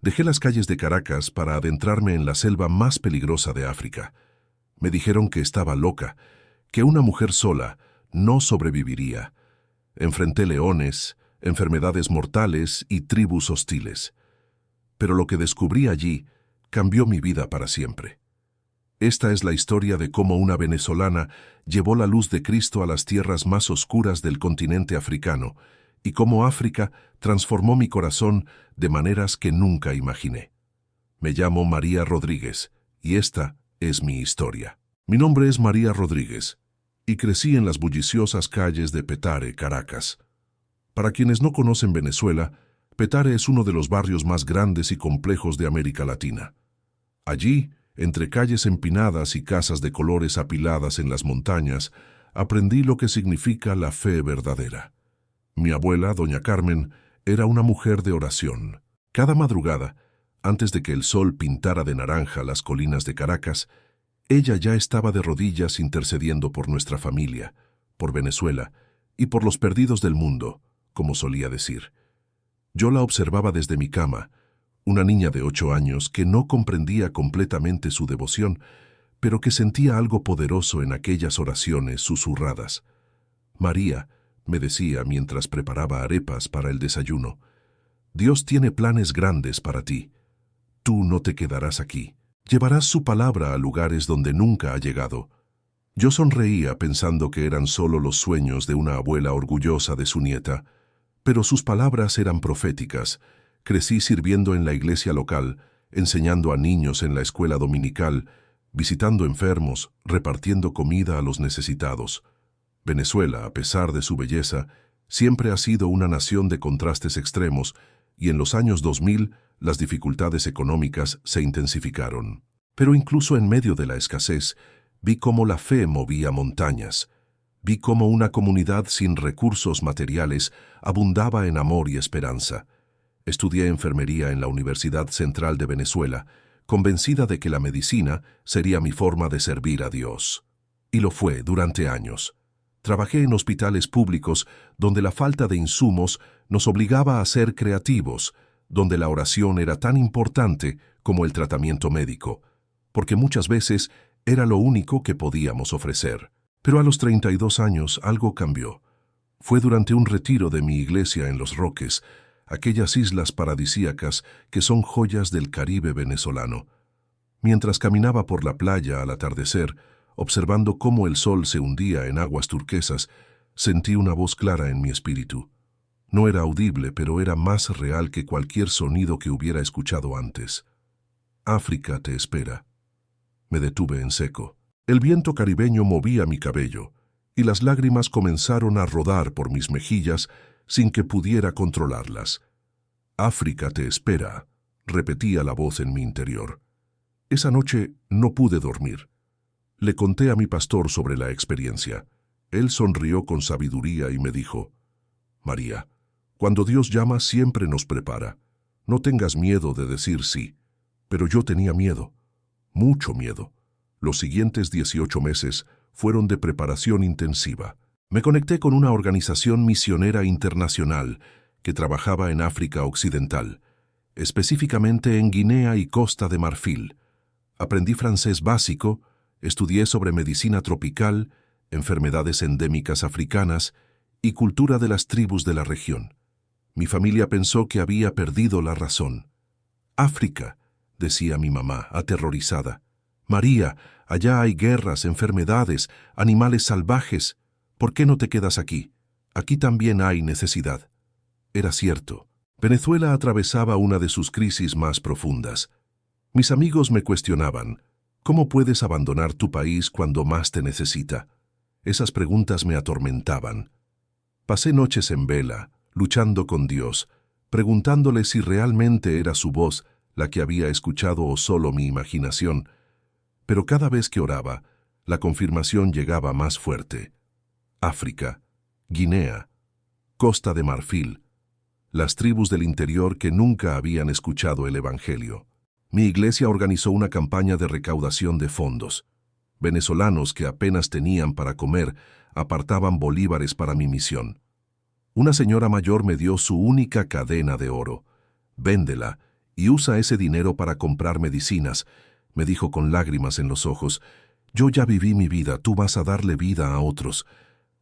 Dejé las calles de Caracas para adentrarme en la selva más peligrosa de África. Me dijeron que estaba loca, que una mujer sola no sobreviviría. Enfrenté leones, enfermedades mortales y tribus hostiles. Pero lo que descubrí allí cambió mi vida para siempre. Esta es la historia de cómo una venezolana llevó la luz de Cristo a las tierras más oscuras del continente africano y cómo África transformó mi corazón de maneras que nunca imaginé. Me llamo María Rodríguez y esta es mi historia. Mi nombre es María Rodríguez y crecí en las bulliciosas calles de Petare, Caracas. Para quienes no conocen Venezuela, Petare es uno de los barrios más grandes y complejos de América Latina. Allí, entre calles empinadas y casas de colores apiladas en las montañas, aprendí lo que significa la fe verdadera. Mi abuela, doña Carmen, era una mujer de oración. Cada madrugada, antes de que el sol pintara de naranja las colinas de Caracas, ella ya estaba de rodillas intercediendo por nuestra familia, por Venezuela y por los perdidos del mundo, como solía decir. Yo la observaba desde mi cama, una niña de 8 años que no comprendía completamente su devoción, pero que sentía algo poderoso en aquellas oraciones susurradas. María, me decía mientras preparaba arepas para el desayuno, Dios tiene planes grandes para ti. Tú no te quedarás aquí. Llevarás su palabra a lugares donde nunca ha llegado. Yo sonreía pensando que eran solo los sueños de una abuela orgullosa de su nieta, pero sus palabras eran proféticas. Crecí sirviendo en la iglesia local, enseñando a niños en la escuela dominical, visitando enfermos, repartiendo comida a los necesitados. Venezuela, a pesar de su belleza, siempre ha sido una nación de contrastes extremos, y en los años 2000 las dificultades económicas se intensificaron. Pero incluso en medio de la escasez, vi cómo la fe movía montañas. Vi cómo una comunidad sin recursos materiales abundaba en amor y esperanza. Estudié enfermería en la Universidad Central de Venezuela, convencida de que la medicina sería mi forma de servir a Dios. Y lo fue durante años. Trabajé en hospitales públicos donde la falta de insumos nos obligaba a ser creativos, donde la oración era tan importante como el tratamiento médico, porque muchas veces era lo único que podíamos ofrecer. Pero a los 32 años algo cambió. Fue durante un retiro de mi iglesia en Los Roques, aquellas islas paradisíacas que son joyas del Caribe venezolano. Mientras caminaba por la playa al atardecer, observando cómo el sol se hundía en aguas turquesas, sentí una voz clara en mi espíritu. No era audible, pero era más real que cualquier sonido que hubiera escuchado antes. África te espera. Me detuve en seco. El viento caribeño movía mi cabello, y las lágrimas comenzaron a rodar por mis mejillas sin que pudiera controlarlas. África te espera, repetía la voz en mi interior. Esa noche no pude dormir. Le conté a mi pastor sobre la experiencia. Él sonrió con sabiduría y me dijo, María, cuando Dios llama siempre nos prepara. No tengas miedo de decir sí. Pero yo tenía miedo, mucho miedo. Los siguientes 18 meses fueron de preparación intensiva. Me conecté con una organización misionera internacional que trabajaba en África Occidental, específicamente en Guinea y Costa de Marfil. Aprendí francés básico, estudié sobre medicina tropical, enfermedades endémicas africanas y cultura de las tribus de la región. Mi familia pensó que había perdido la razón. África, decía mi mamá, aterrorizada. María, allá hay guerras, enfermedades, animales salvajes. ¿Por qué no te quedas aquí? Aquí también hay necesidad. Era cierto. Venezuela atravesaba una de sus crisis más profundas. Mis amigos me cuestionaban, ¿cómo puedes abandonar tu país cuando más te necesita? Esas preguntas me atormentaban. Pasé noches en vela, luchando con Dios, preguntándole si realmente era su voz la que había escuchado o solo mi imaginación. Pero cada vez que oraba, la confirmación llegaba más fuerte. África, Guinea, Costa de Marfil, las tribus del interior que nunca habían escuchado el Evangelio. Mi iglesia organizó una campaña de recaudación de fondos. Venezolanos que apenas tenían para comer apartaban bolívares para mi misión. Una señora mayor me dio su única cadena de oro. Véndela y usa ese dinero para comprar medicinas, me dijo con lágrimas en los ojos. Yo ya viví mi vida, tú vas a darle vida a otros.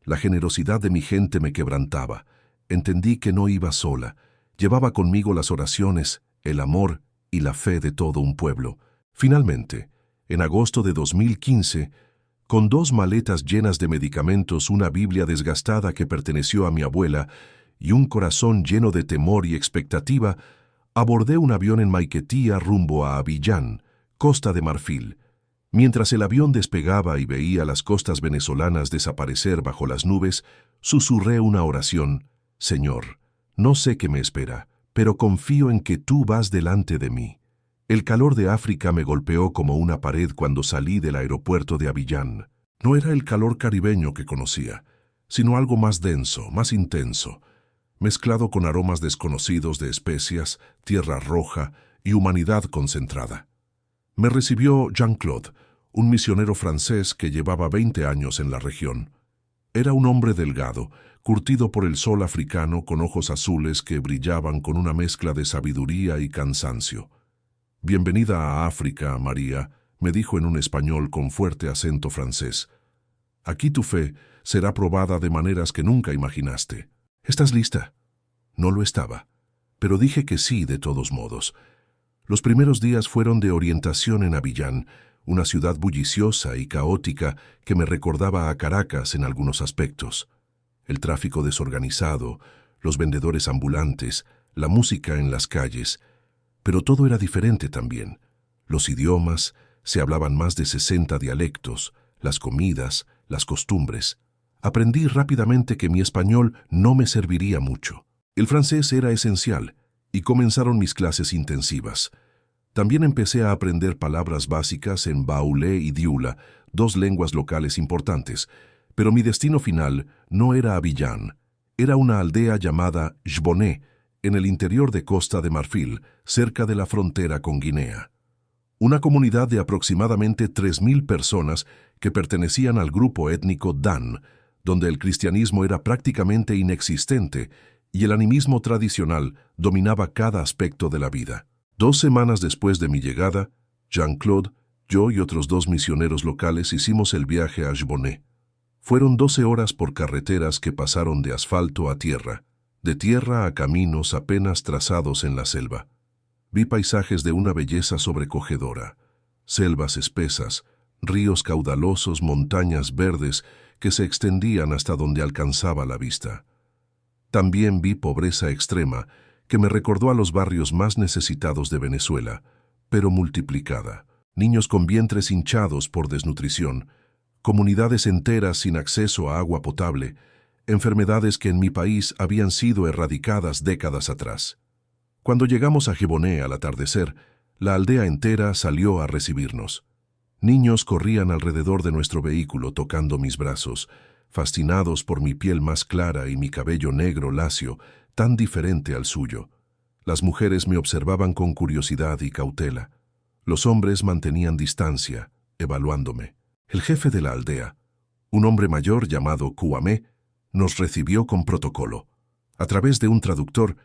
La generosidad de mi gente me quebrantaba. Entendí que no iba sola. Llevaba conmigo las oraciones, el amor y la fe de todo un pueblo. Finalmente, en agosto de 2015, con 2 maletas llenas de medicamentos, una Biblia desgastada que perteneció a mi abuela y un corazón lleno de temor y expectativa, abordé un avión en Maiquetía rumbo a Abiyán, Costa de Marfil. Mientras el avión despegaba y veía las costas venezolanas desaparecer bajo las nubes, susurré una oración. Señor, no sé qué me espera, pero confío en que tú vas delante de mí. El calor de África me golpeó como una pared cuando salí del aeropuerto de Abiyán. No era el calor caribeño que conocía, sino algo más denso, más intenso, mezclado con aromas desconocidos de especias, tierra roja y humanidad concentrada. Me recibió Jean-Claude, un misionero francés que llevaba 20 años en la región. Era un hombre delgado, curtido por el sol africano, con ojos azules que brillaban con una mezcla de sabiduría y cansancio. «Bienvenida a África, María», me dijo en un español con fuerte acento francés. «Aquí tu fe será probada de maneras que nunca imaginaste. ¿Estás lista?» No lo estaba, pero dije que sí de todos modos. Los primeros días fueron de orientación en Abiyán, una ciudad bulliciosa y caótica que me recordaba a Caracas en algunos aspectos. El tráfico desorganizado, los vendedores ambulantes, la música en las calles. Pero todo era diferente también. Los idiomas, se hablaban más de 60 dialectos, las comidas, las costumbres. Aprendí rápidamente que mi español no me serviría mucho. El francés era esencial, y comenzaron mis clases intensivas. También empecé a aprender palabras básicas en baoulé y dioula, 2 lenguas locales importantes, pero mi destino final no era Abiyán. Era una aldea llamada Jboné, en el interior de Costa de Marfil, cerca de la frontera con Guinea. Una comunidad de aproximadamente 3.000 personas que pertenecían al grupo étnico Dan, donde el cristianismo era prácticamente inexistente y el animismo tradicional dominaba cada aspecto de la vida. 2 semanas después de mi llegada, Jean-Claude, yo y otros 2 misioneros locales hicimos el viaje a Jboné. Fueron 12 horas por carreteras que pasaron de asfalto a tierra, de tierra a caminos apenas trazados en la selva. Vi paisajes de una belleza sobrecogedora, selvas espesas, ríos caudalosos, montañas verdes que se extendían hasta donde alcanzaba la vista. También vi pobreza extrema que me recordó a los barrios más necesitados de Venezuela, pero multiplicada. Niños con vientres hinchados por desnutrición, comunidades enteras sin acceso a agua potable, enfermedades que en mi país habían sido erradicadas décadas atrás. Cuando llegamos a Jboné al atardecer, la aldea entera salió a recibirnos. Niños corrían alrededor de nuestro vehículo tocando mis brazos, fascinados por mi piel más clara y mi cabello negro lacio, tan diferente al suyo. Las mujeres me observaban con curiosidad y cautela. Los hombres mantenían distancia, evaluándome. El jefe de la aldea, un hombre mayor llamado Kouamé, nos recibió con protocolo. A través de un traductor,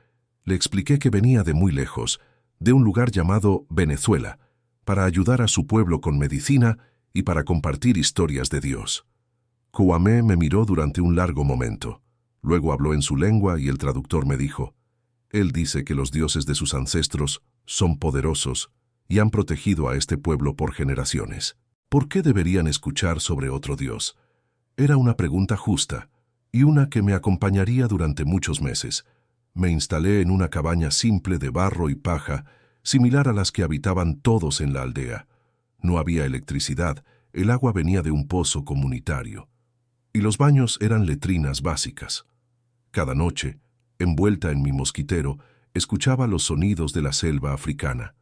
le expliqué que venía de muy lejos, de un lugar llamado Venezuela, para ayudar a su pueblo con medicina y para compartir historias de Dios. Kouamé me miró durante un largo momento. Luego habló en su lengua y el traductor me dijo: «Él dice que los dioses de sus ancestros son poderosos y han protegido a este pueblo por generaciones. ¿Por qué deberían escuchar sobre otro dios?». Era una pregunta justa y una que me acompañaría durante muchos meses. Me instalé en una cabaña simple de barro y paja, similar a las que habitaban todos en la aldea. No había electricidad, el agua venía de un pozo comunitario. Y los baños eran letrinas básicas. Cada noche, envuelta en mi mosquitero, escuchaba los sonidos de la selva africana.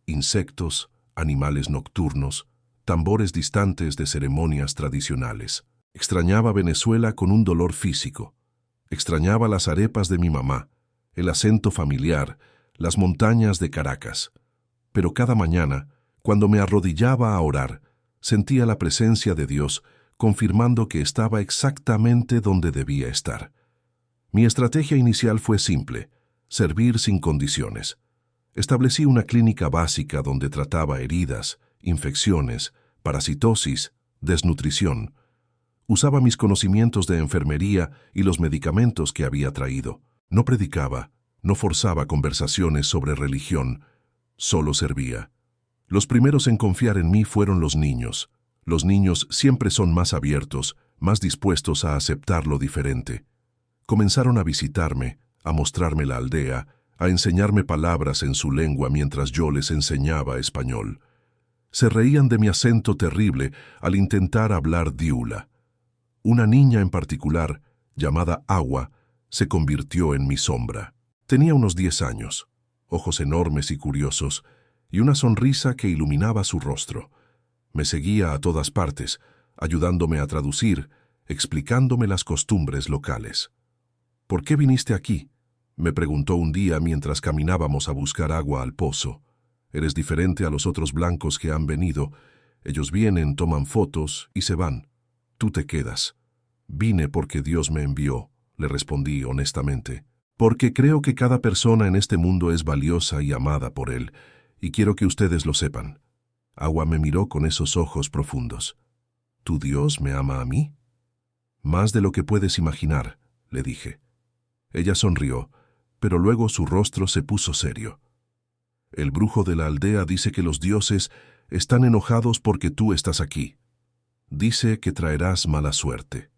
Insectos, animales nocturnos, tambores distantes de ceremonias tradicionales. Extrañaba Venezuela con un dolor físico. Extrañaba las arepas de mi mamá, el acento familiar, las montañas de Caracas. Pero cada mañana, cuando me arrodillaba a orar, sentía la presencia de Dios, confirmando que estaba exactamente donde debía estar. Mi estrategia inicial fue simple: servir sin condiciones. Establecí una clínica básica donde trataba heridas, infecciones, parasitosis, desnutrición. Usaba mis conocimientos de enfermería y los medicamentos que había traído. No predicaba, no forzaba conversaciones sobre religión, solo servía. Los primeros en confiar en mí fueron los niños. Los niños siempre son más abiertos, más dispuestos a aceptar lo diferente. Comenzaron a visitarme, a mostrarme la aldea, a enseñarme palabras en su lengua mientras yo les enseñaba español. Se reían de mi acento terrible al intentar hablar diula. Una niña en particular, llamada Agua, se convirtió en mi sombra. Tenía unos 10 años, ojos enormes y curiosos, y una sonrisa que iluminaba su rostro. Me seguía a todas partes, ayudándome a traducir, explicándome las costumbres locales. «¿Por qué viniste aquí?», me preguntó un día mientras caminábamos a buscar agua al pozo. «Eres diferente a los otros blancos que han venido. Ellos vienen, toman fotos y se van. Tú te quedas». «Vine porque Dios me envió», le respondí honestamente. «Porque creo que cada persona en este mundo es valiosa y amada por Él, y quiero que ustedes lo sepan». Agua me miró con esos ojos profundos. «¿Tu Dios me ama a mí?». «Más de lo que puedes imaginar», le dije. Ella sonrió, pero luego su rostro se puso serio. «El brujo de la aldea dice que los dioses están enojados porque tú estás aquí. Dice que traerás mala suerte».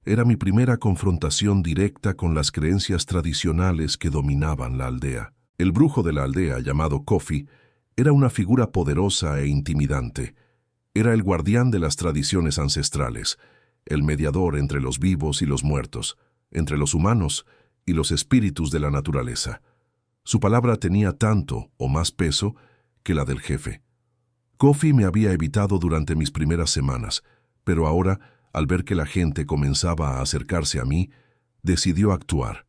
Era mi primera confrontación directa con las creencias tradicionales que dominaban la aldea. El brujo de la aldea, llamado Kofi, era una figura poderosa e intimidante. Era el guardián de las tradiciones ancestrales, el mediador entre los vivos y los muertos, entre los humanos y los espíritus de la naturaleza. Su palabra tenía tanto o más peso que la del jefe. Kofi me había evitado durante mis primeras semanas, pero ahora, al ver que la gente comenzaba a acercarse a mí, decidió actuar.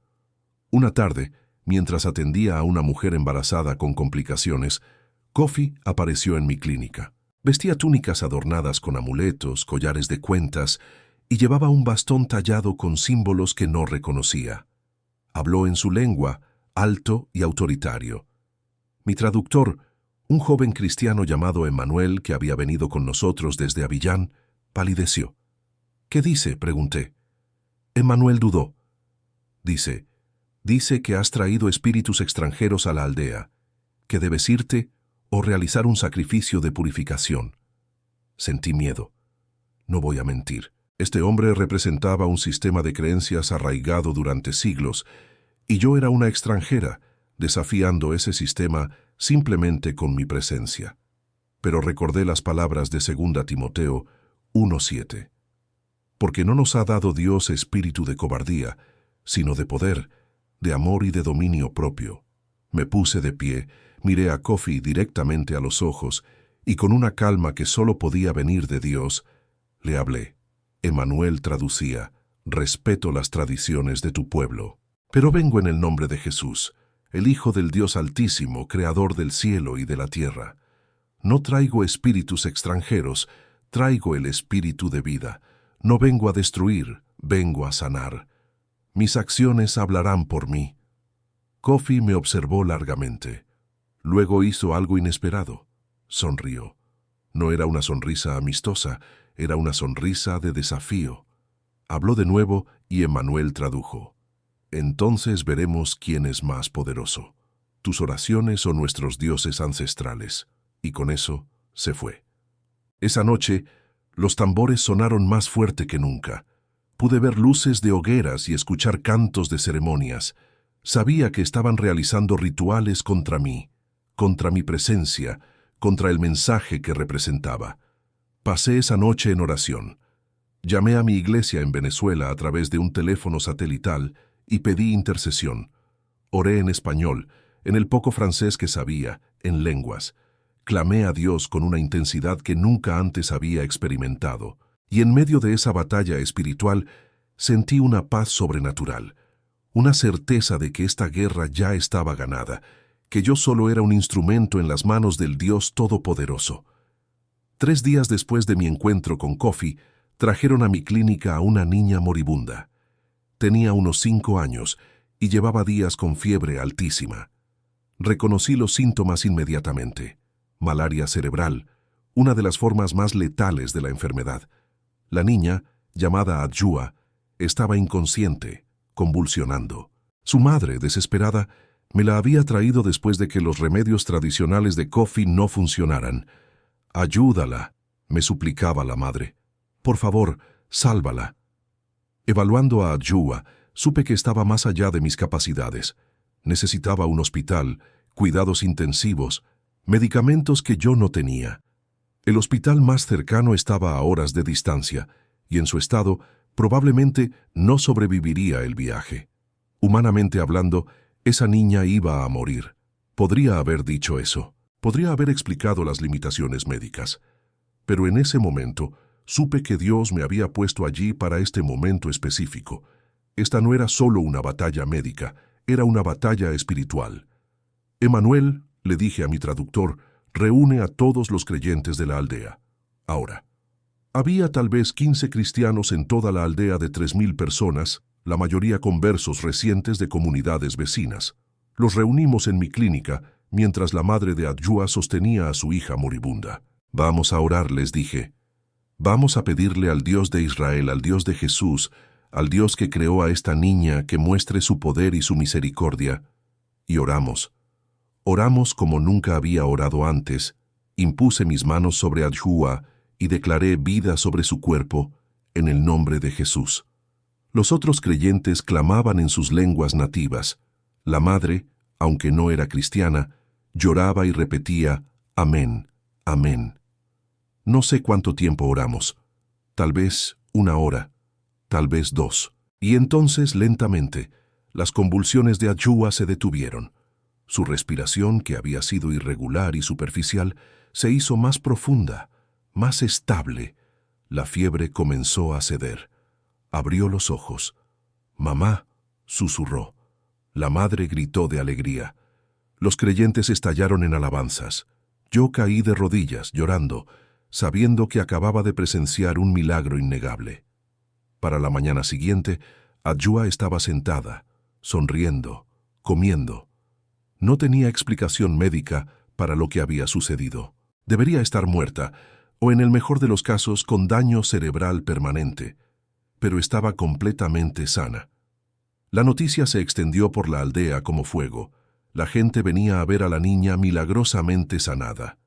Una tarde, mientras atendía a una mujer embarazada con complicaciones, Kofi apareció en mi clínica. Vestía túnicas adornadas con amuletos, collares de cuentas, y llevaba un bastón tallado con símbolos que no reconocía. Habló en su lengua, alto y autoritario. Mi traductor, un joven cristiano llamado Emmanuel, que había venido con nosotros desde Abiyán, palideció. «¿Qué dice?», pregunté. Emmanuel dudó. Dice que has traído espíritus extranjeros a la aldea, que debes irte o realizar un sacrificio de purificación». Sentí miedo. No voy a mentir. Este hombre representaba un sistema de creencias arraigado durante siglos, y yo era una extranjera, desafiando ese sistema simplemente con mi presencia. Pero recordé las palabras de 2 Timoteo 1:7. «Porque no nos ha dado Dios espíritu de cobardía, sino de poder, de amor y de dominio propio». Me puse de pie, miré a Kofi directamente a los ojos, y con una calma que solo podía venir de Dios, le hablé. Emmanuel traducía: «Respeto las tradiciones de tu pueblo, pero vengo en el nombre de Jesús, el Hijo del Dios Altísimo, Creador del cielo y de la tierra. No traigo espíritus extranjeros, traigo el espíritu de vida. No vengo a destruir, vengo a sanar. Mis acciones hablarán por mí». Kofi me observó largamente. Luego hizo algo inesperado. Sonrió. No era una sonrisa amistosa, era una sonrisa de desafío. Habló de nuevo y Emmanuel tradujo. «Entonces veremos quién es más poderoso, tus oraciones o nuestros dioses ancestrales». Y con eso se fue. Esa noche, los tambores sonaron más fuerte que nunca. Pude ver luces de hogueras y escuchar cantos de ceremonias. Sabía que estaban realizando rituales contra mí, contra mi presencia, contra el mensaje que representaba. Pasé esa noche en oración. Llamé a mi iglesia en Venezuela a través de un teléfono satelital y pedí intercesión. Oré en español, en el poco francés que sabía, en lenguas. Clamé a Dios con una intensidad que nunca antes había experimentado, y en medio de esa batalla espiritual sentí una paz sobrenatural, una certeza de que esta guerra ya estaba ganada, que yo solo era un instrumento en las manos del Dios Todopoderoso. 3 días después de mi encuentro con Kofi, trajeron a mi clínica a una niña moribunda. Tenía unos 5 años y llevaba días con fiebre altísima. Reconocí los síntomas inmediatamente. Malaria cerebral, una de las formas más letales de la enfermedad. La niña, llamada Adjua, estaba inconsciente, convulsionando. Su madre, desesperada, me la había traído después de que los remedios tradicionales de Kofi no funcionaran. «Ayúdala», me suplicaba la madre. «Por favor, sálvala». Evaluando a Adjua, supe que estaba más allá de mis capacidades. Necesitaba un hospital, cuidados intensivos, medicamentos que yo no tenía. El hospital más cercano estaba a horas de distancia, y en su estado probablemente no sobreviviría el viaje. Humanamente hablando, esa niña iba a morir. Podría haber dicho eso. Podría haber explicado las limitaciones médicas. Pero en ese momento, supe que Dios me había puesto allí para este momento específico. Esta no era solo una batalla médica, era una batalla espiritual. «Emanuel», le dije a mi traductor, «reúne a todos los creyentes de la aldea». Ahora, había tal vez 15 cristianos en toda la aldea de 3.000 personas, la mayoría conversos recientes de comunidades vecinas. Los reunimos en mi clínica, mientras la madre de Adjua sostenía a su hija moribunda. «Vamos a orar», les dije. «Vamos a pedirle al Dios de Israel, al Dios de Jesús, al Dios que creó a esta niña, que muestre su poder y su misericordia». Y oramos. Oramos como nunca había orado antes. Impuse mis manos sobre Adjua y declaré vida sobre su cuerpo, en el nombre de Jesús. Los otros creyentes clamaban en sus lenguas nativas. La madre, aunque no era cristiana, lloraba y repetía, «Amén, amén». No sé cuánto tiempo oramos. Tal vez 1 hora, tal vez 2. Y entonces, lentamente, las convulsiones de Adjua se detuvieron. Su respiración, que había sido irregular y superficial, se hizo más profunda, más estable. La fiebre comenzó a ceder. Abrió los ojos. «Mamá», susurró. La madre gritó de alegría. Los creyentes estallaron en alabanzas. Yo caí de rodillas, llorando, sabiendo que acababa de presenciar un milagro innegable. Para la mañana siguiente, Adjua estaba sentada, sonriendo, comiendo. No tenía explicación médica para lo que había sucedido. Debería estar muerta, o en el mejor de los casos con daño cerebral permanente, pero estaba completamente sana. La noticia se extendió por la aldea como fuego. La gente venía a ver a la niña milagrosamente sanada.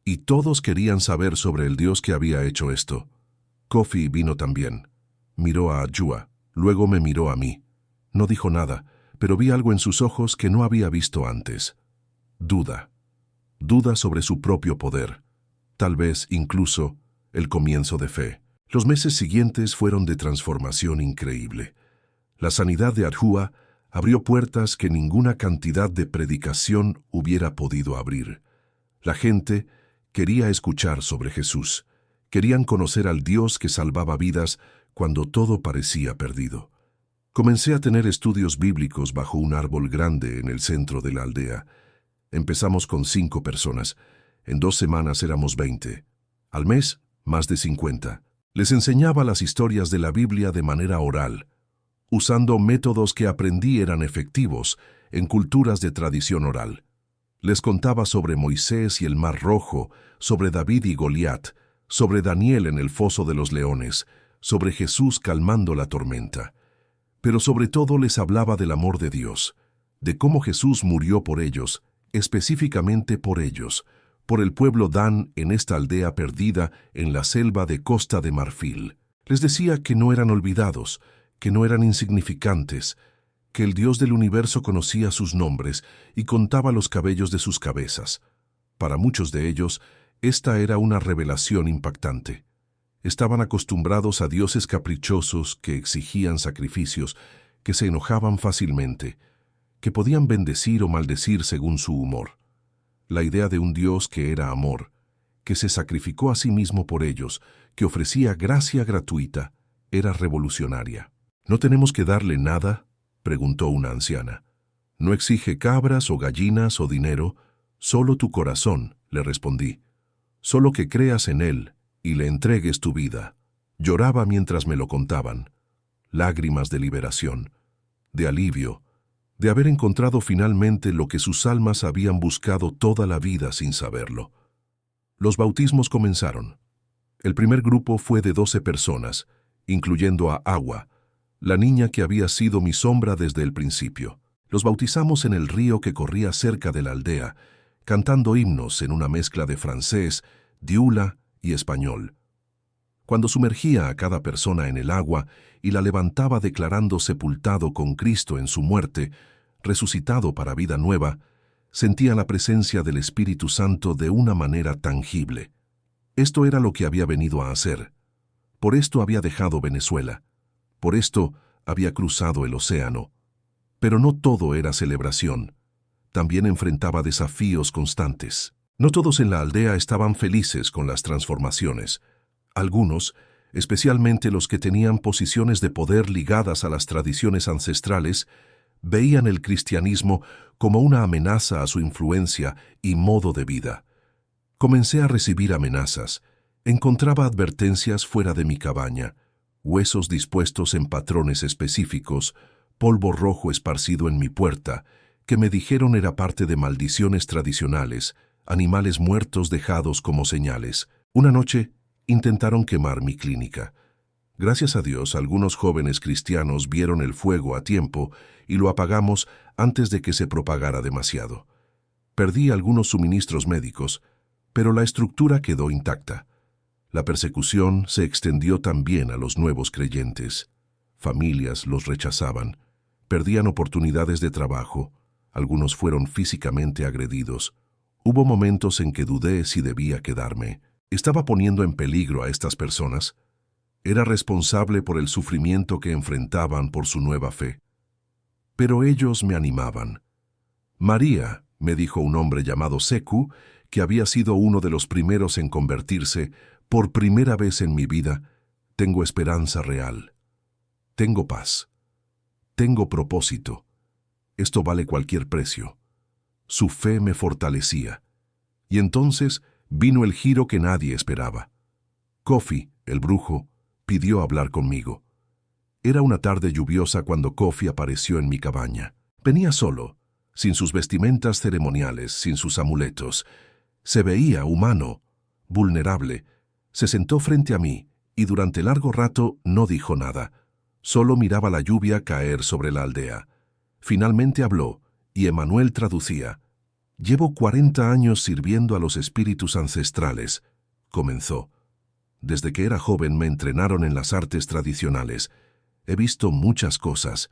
Y todos querían saber sobre el Dios que había hecho esto. Kofi vino también. Miró a Adjua, luego me miró a mí. No dijo nada, pero vi algo en sus ojos que no había visto antes. Duda. Duda sobre su propio poder. Tal vez, incluso, el comienzo de fe. Los meses siguientes fueron de transformación increíble. La sanidad de Adjua abrió puertas que ninguna cantidad de predicación hubiera podido abrir. La gente quería escuchar sobre Jesús. Querían conocer al Dios que salvaba vidas cuando todo parecía perdido. Comencé a tener estudios bíblicos bajo un árbol grande en el centro de la aldea. Empezamos con 5 personas. En 2 semanas éramos 20. Al mes, más de 50. Les enseñaba las historias de la Biblia de manera oral, usando métodos que aprendí eran efectivos en culturas de tradición oral. Les contaba sobre Moisés y el Mar Rojo, sobre David y Goliat, sobre Daniel en el foso de los leones, sobre Jesús calmando la tormenta. Pero sobre todo les hablaba del amor de Dios, de cómo Jesús murió por ellos, específicamente por ellos, por el pueblo Dan en esta aldea perdida en la selva de Costa de Marfil. Les decía que no eran olvidados, que no eran insignificantes, que el Dios del universo conocía sus nombres y contaba los cabellos de sus cabezas. Para muchos de ellos, esta era una revelación impactante. Estaban acostumbrados a dioses caprichosos que exigían sacrificios, que se enojaban fácilmente, que podían bendecir o maldecir según su humor. La idea de un Dios que era amor, que se sacrificó a sí mismo por ellos, que ofrecía gracia gratuita, era revolucionaria. «¿No tenemos que darle nada?», preguntó una anciana. «No exige cabras o gallinas o dinero, solo tu corazón», le respondí. «Solo que creas en Él y le entregues tu vida». Lloraba mientras me lo contaban. Lágrimas de liberación, de alivio, de haber encontrado finalmente lo que sus almas habían buscado toda la vida sin saberlo. Los bautismos comenzaron. El primer grupo fue de 12 personas, incluyendo a Agua, la niña que había sido mi sombra desde el principio. Los bautizamos en el río que corría cerca de la aldea, cantando himnos en una mezcla de francés, diula y español. Cuando sumergía a cada persona en el agua y la levantaba declarando sepultado con Cristo en su muerte, resucitado para vida nueva, sentía la presencia del Espíritu Santo de una manera tangible. Esto era lo que había venido a hacer. Por esto había dejado Venezuela. Por esto había cruzado el océano. Pero no todo era celebración. También enfrentaba desafíos constantes. No todos en la aldea estaban felices con las transformaciones. Algunos, especialmente los que tenían posiciones de poder ligadas a las tradiciones ancestrales, veían el cristianismo como una amenaza a su influencia y modo de vida. Comencé a recibir amenazas. Encontraba advertencias fuera de mi cabaña, huesos dispuestos en patrones específicos, polvo rojo esparcido en mi puerta, que me dijeron era parte de maldiciones tradicionales, animales muertos dejados como señales. Una noche intentaron quemar mi clínica. Gracias a Dios, algunos jóvenes cristianos vieron el fuego a tiempo y lo apagamos antes de que se propagara demasiado. Perdí algunos suministros médicos, pero la estructura quedó intacta. La persecución se extendió también a los nuevos creyentes. Familias los rechazaban, perdían oportunidades de trabajo, algunos fueron físicamente agredidos. Hubo momentos en que dudé si debía quedarme. ¿Estaba poniendo en peligro a estas personas? Era responsable por el sufrimiento que enfrentaban por su nueva fe. Pero ellos me animaban. María, me dijo un hombre llamado Seku, que había sido uno de los primeros en convertirse, por primera vez en mi vida, tengo esperanza real. Tengo paz. Tengo propósito. Esto vale cualquier precio. Su fe me fortalecía. Y entonces vino el giro que nadie esperaba. Kofi, el brujo, pidió hablar conmigo. Era una tarde lluviosa cuando Kofi apareció en mi cabaña. Venía solo, sin sus vestimentas ceremoniales, sin sus amuletos. Se veía humano, vulnerable. Se sentó frente a mí y durante largo rato no dijo nada. Solo miraba la lluvia caer sobre la aldea. Finalmente habló y Emanuel traducía. «Llevo 40 años sirviendo a los espíritus ancestrales», comenzó. «Desde que era joven me entrenaron en las artes tradicionales. He visto muchas cosas.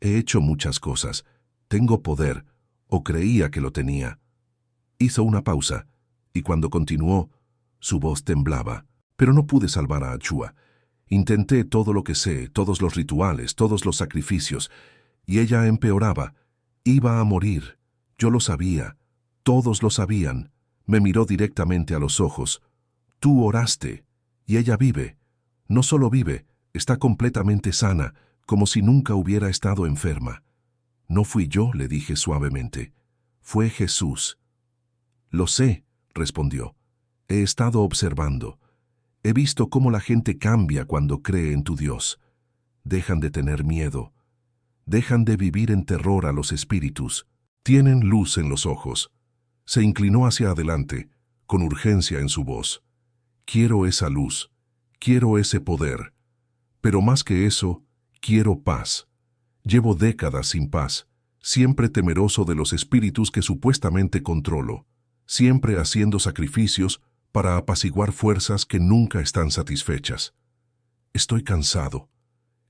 He hecho muchas cosas. Tengo poder, o creía que lo tenía». Hizo una pausa, y cuando continuó, su voz temblaba. «Pero no pude salvar a Achua. Intenté todo lo que sé, todos los rituales, todos los sacrificios, y ella empeoraba. Iba a morir. Yo lo sabía. Todos lo sabían». Me miró directamente a los ojos. «Tú oraste, y ella vive. No solo vive, está completamente sana, como si nunca hubiera estado enferma». «No fui yo», le dije suavemente. «Fue Jesús». «Lo sé», respondió. «He estado observando. He visto cómo la gente cambia cuando cree en tu Dios. Dejan de tener miedo. Dejan de vivir en terror a los espíritus. Tienen luz en los ojos». Se inclinó hacia adelante, con urgencia en su voz. «Quiero esa luz. Quiero ese poder. Pero más que eso, quiero paz. Llevo décadas sin paz, siempre temeroso de los espíritus que supuestamente controlo, siempre haciendo sacrificios para apaciguar fuerzas que nunca están satisfechas. Estoy cansado».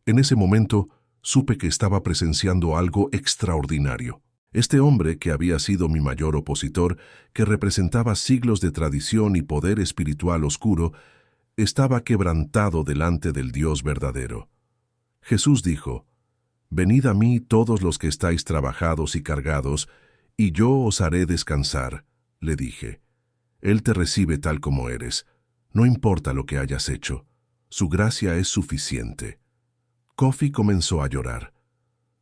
En ese momento, supe que estaba presenciando algo extraordinario. Este hombre, que había sido mi mayor opositor, que representaba siglos de tradición y poder espiritual oscuro, estaba quebrantado delante del Dios verdadero. Jesús dijo: «Venid a mí todos los que estáis trabajados y cargados, y yo os haré descansar», le dije. «Él te recibe tal como eres. No importa lo que hayas hecho. Su gracia es suficiente». Kofi comenzó a llorar.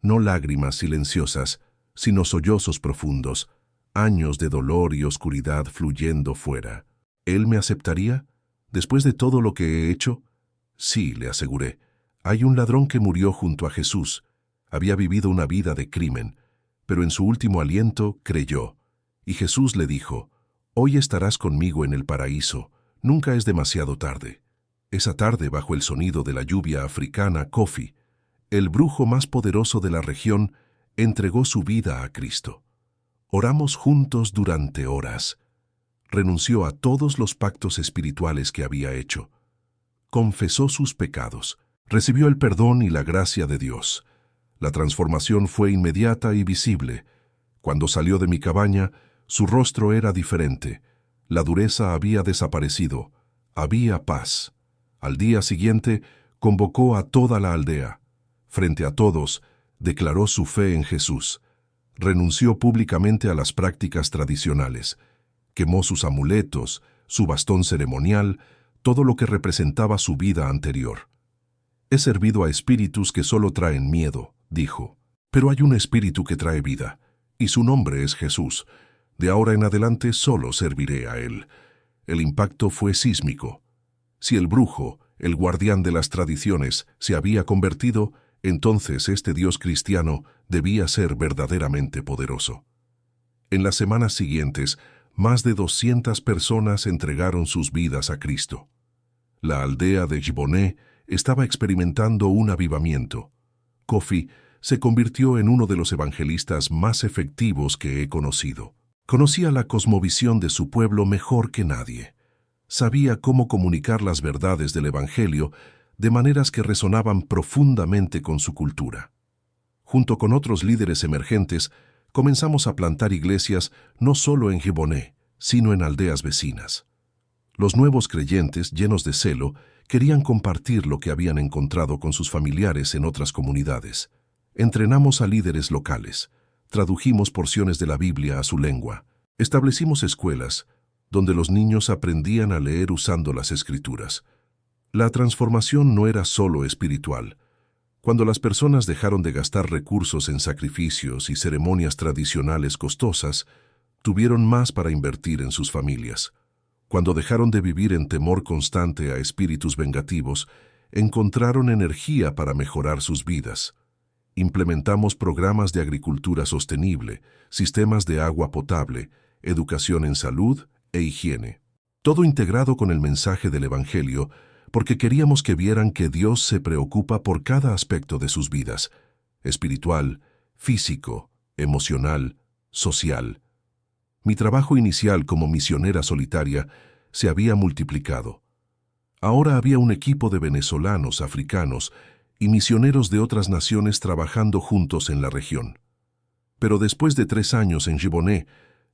No lágrimas silenciosas, sino sollozos profundos, años de dolor y oscuridad fluyendo fuera. ¿Él me aceptaría? ¿Después de todo lo que he hecho? Sí, le aseguré. Hay un ladrón que murió junto a Jesús. Había vivido una vida de crimen. pero en su último aliento creyó. Y Jesús le dijo, «Hoy estarás conmigo en el paraíso, nunca es demasiado tarde». Esa tarde, bajo el sonido de la lluvia africana, Kofi, el brujo más poderoso de la región, entregó su vida a Cristo. Oramos juntos durante horas. Renunció a todos los pactos espirituales que había hecho. Confesó sus pecados. Recibió el perdón y la gracia de Dios. La transformación fue inmediata y visible. Cuando salió de mi cabaña, su rostro era diferente. La dureza había desaparecido. Había paz. Al día siguiente, convocó a toda la aldea. Frente a todos, declaró su fe en Jesús. Renunció públicamente a las prácticas tradicionales. Quemó sus amuletos, su bastón ceremonial, todo lo que representaba su vida anterior. «He servido a espíritus que solo traen miedo», dijo. «Pero hay un espíritu que trae vida, y su nombre es Jesús. De ahora en adelante solo serviré a él». El impacto fue sísmico. Si el brujo, el guardián de las tradiciones, se había convertido, entonces este Dios cristiano debía ser verdaderamente poderoso. En las semanas siguientes, más de 200 personas entregaron sus vidas a Cristo. La aldea de Djiboné estaba experimentando un avivamiento. Kofi se convirtió en uno de los evangelistas más efectivos que he conocido. Conocía la cosmovisión de su pueblo mejor que nadie. Sabía cómo comunicar las verdades del Evangelio de maneras que resonaban profundamente con su cultura. Junto con otros líderes emergentes, comenzamos a plantar iglesias no solo en Djiboné, sino en aldeas vecinas. Los nuevos creyentes, llenos de celo, querían compartir lo que habían encontrado con sus familiares en otras comunidades. Entrenamos a líderes locales, tradujimos porciones de la Biblia a su lengua, establecimos escuelas donde los niños aprendían a leer usando las Escrituras. La transformación no era solo espiritual. Cuando las personas dejaron de gastar recursos en sacrificios y ceremonias tradicionales costosas, tuvieron más para invertir en sus familias. Cuando dejaron de vivir en temor constante a espíritus vengativos, encontraron energía para mejorar sus vidas. Implementamos programas de agricultura sostenible, sistemas de agua potable, educación en salud e higiene. Todo integrado con el mensaje del Evangelio, porque queríamos que vieran que Dios se preocupa por cada aspecto de sus vidas, espiritual, físico, emocional, social. Mi trabajo inicial como misionera solitaria se había multiplicado. Ahora había un equipo de venezolanos, africanos y misioneros de otras naciones trabajando juntos en la región. Pero después de 3 años en Djiboné,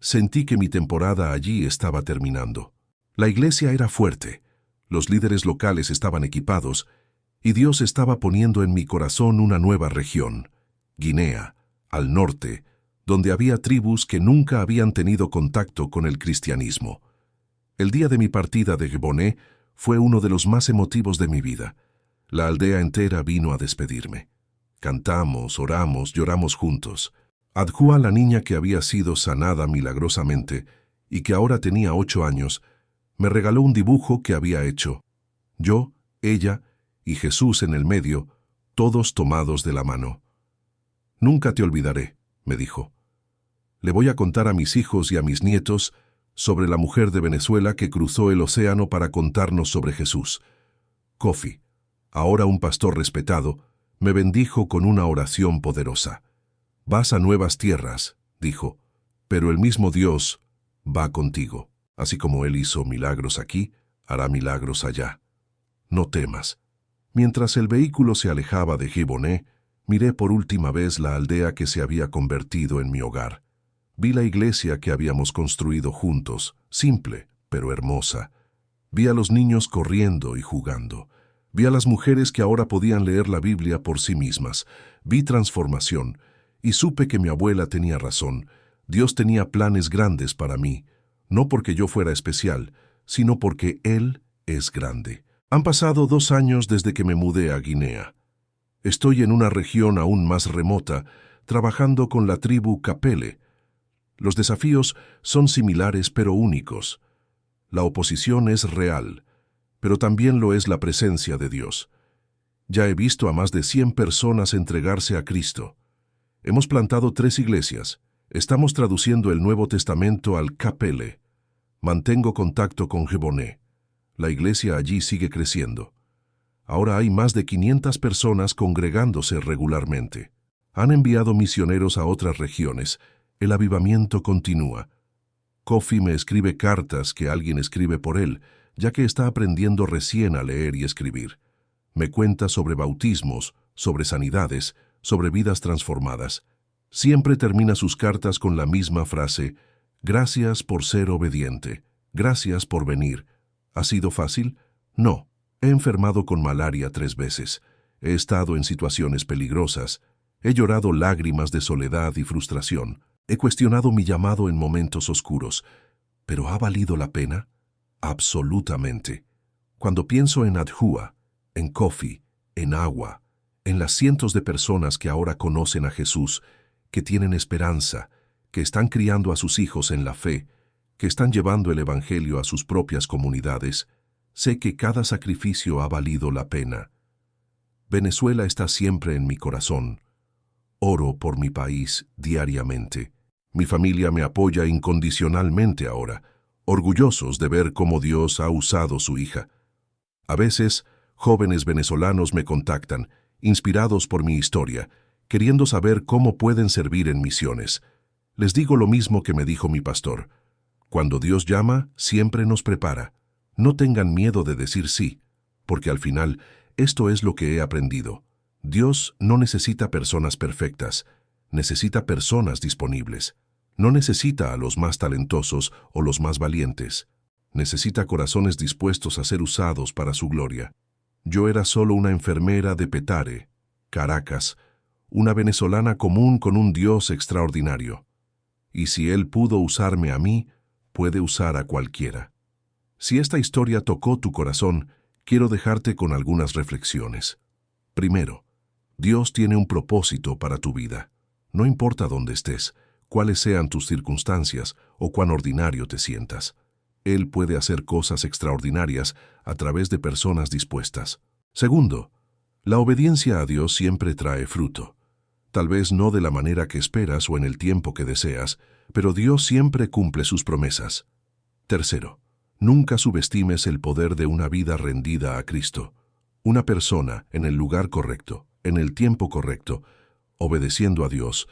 sentí que mi temporada allí estaba terminando. La iglesia era fuerte. Los líderes locales estaban equipados, y Dios estaba poniendo en mi corazón una nueva región, Guinea, al norte, donde había tribus que nunca habían tenido contacto con el cristianismo. El día de mi partida de Djiboné fue uno de los más emotivos de mi vida. La aldea entera vino a despedirme. Cantamos, oramos, lloramos juntos. Adjua, la niña que había sido sanada milagrosamente y que ahora tenía 8 años, me regaló un dibujo que había hecho. Yo, ella y Jesús en el medio, todos tomados de la mano. «Nunca te olvidaré», me dijo. «Le voy a contar a mis hijos y a mis nietos sobre la mujer de Venezuela que cruzó el océano para contarnos sobre Jesús». Kofi, ahora un pastor respetado, me bendijo con una oración poderosa. «Vas a nuevas tierras», dijo, «pero el mismo Dios va contigo. Así como Él hizo milagros aquí, hará milagros allá. No temas». Mientras el vehículo se alejaba de Djiboné, miré por última vez la aldea que se había convertido en mi hogar. Vi la iglesia que habíamos construido juntos, simple, pero hermosa. Vi a los niños corriendo y jugando. Vi a las mujeres que ahora podían leer la Biblia por sí mismas. Vi transformación, y supe que mi abuela tenía razón. Dios tenía planes grandes para mí. No porque yo fuera especial, sino porque Él es grande. Han pasado 2 años desde que me mudé a Guinea. Estoy en una región aún más remota, trabajando con la tribu Kapele. Los desafíos son similares pero únicos. La oposición es real, pero también lo es la presencia de Dios. Ya he visto a más de 100 personas entregarse a Cristo. Hemos plantado 3 iglesias. Estamos traduciendo el Nuevo Testamento al Kapelle. Mantengo contacto con Jeboné. La iglesia allí sigue creciendo. Ahora hay más de 500 personas congregándose regularmente. Han enviado misioneros a otras regiones. El avivamiento continúa. Kofi me escribe cartas que alguien escribe por él, ya que está aprendiendo recién a leer y escribir. Me cuenta sobre bautismos, sobre sanidades, sobre vidas transformadas. Siempre termina sus cartas con la misma frase: gracias por ser obediente, gracias por venir. ¿Ha sido fácil? No. He enfermado con malaria 3 veces. He estado en situaciones peligrosas. He llorado lágrimas de soledad y frustración. He cuestionado mi llamado en momentos oscuros. ¿Pero ha valido la pena? Absolutamente. Cuando pienso en Adhua, en Kofi, en Agua, en las cientos de personas que ahora conocen a Jesús, que tienen esperanza, que están criando a sus hijos en la fe, que están llevando el Evangelio a sus propias comunidades, sé que cada sacrificio ha valido la pena. Venezuela está siempre en mi corazón. Oro por mi país diariamente. Mi familia me apoya incondicionalmente ahora, orgullosos de ver cómo Dios ha usado su hija. A veces, jóvenes venezolanos me contactan, inspirados por mi historia, queriendo saber cómo pueden servir en misiones. Les digo lo mismo que me dijo mi pastor: cuando Dios llama, siempre nos prepara. No tengan miedo de decir sí, porque al final, esto es lo que he aprendido. Dios no necesita personas perfectas, necesita personas disponibles. No necesita a los más talentosos o los más valientes. Necesita corazones dispuestos a ser usados para su gloria. Yo era solo una enfermera de Petare, Caracas, una venezolana común con un Dios extraordinario. Y si Él pudo usarme a mí, puede usar a cualquiera. Si esta historia tocó tu corazón, quiero dejarte con algunas reflexiones. Primero, Dios tiene un propósito para tu vida. No importa dónde estés, cuáles sean tus circunstancias o cuán ordinario te sientas. Él puede hacer cosas extraordinarias a través de personas dispuestas. Segundo, la obediencia a Dios siempre trae fruto. Tal vez no de la manera que esperas o en el tiempo que deseas, pero Dios siempre cumple sus promesas. Tercero, nunca subestimes el poder de una vida rendida a Cristo. Una persona en el lugar correcto, en el tiempo correcto, obedeciendo a Dios,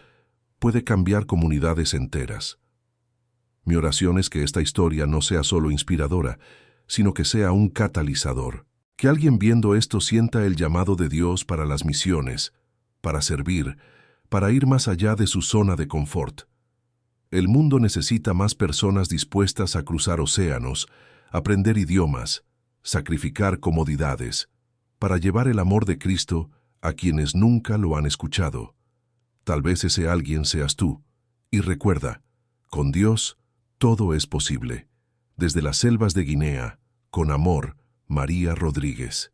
puede cambiar comunidades enteras. Mi oración es que esta historia no sea solo inspiradora, sino que sea un catalizador. Que alguien viendo esto sienta el llamado de Dios para las misiones, para servir, para ir más allá de su zona de confort. El mundo necesita más personas dispuestas a cruzar océanos, aprender idiomas, sacrificar comodidades, para llevar el amor de Cristo a quienes nunca lo han escuchado. Tal vez ese alguien seas tú. Y recuerda, con Dios todo es posible. Desde las selvas de Guinea, con amor, María Rodríguez.